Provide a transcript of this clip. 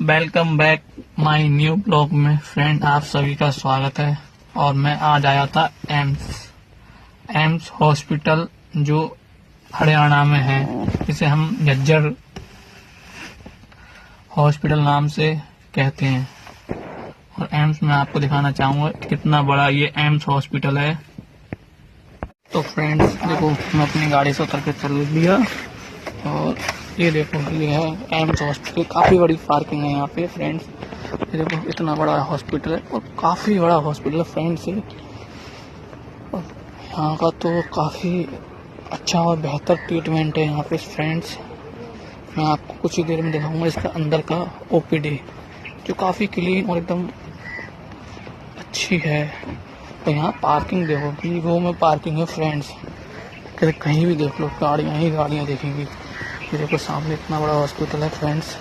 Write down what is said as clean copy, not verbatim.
Welcome back my new blog में friend, आप सभी का स्वागत है। और मैं आज आया था एम्स हॉस्पिटल जो हरियाणा में है, इसे हम झज्जर हॉस्पिटल नाम से कहते हैं। और एम्स में आपको दिखाना चाहूंगा कितना बड़ा ये एम्स हॉस्पिटल है। तो फ्रेंड्स देखो, मैं अपनी गाड़ी से उतर के चल लिया और ये देखो, ये है एम्स हॉस्पिटल। काफ़ी बड़ी पार्किंग है यहाँ पे फ्रेंड्स। ये देखो, इतना बड़ा हॉस्पिटल है और काफ़ी बड़ा हॉस्पिटल है फ्रेंड्स। और यहाँ का तो काफ़ी अच्छा और बेहतर ट्रीटमेंट है यहाँ पे फ्रेंड्स। मैं आपको कुछ ही देर में दिखाऊंगा इसका अंदर का ओपीडी, जो काफ़ी क्लीन और एकदम अच्छी है। तो यहाँ पार्किंग देखो, वीवो में पार्किंग है फ्रेंड्स। कहीं भी देख लो, गाड़ियाँ ही गाड़ियाँ देखेंगी। ये देखो, सामने इतना बड़ा हॉस्पिटल है फ्रेंड्स।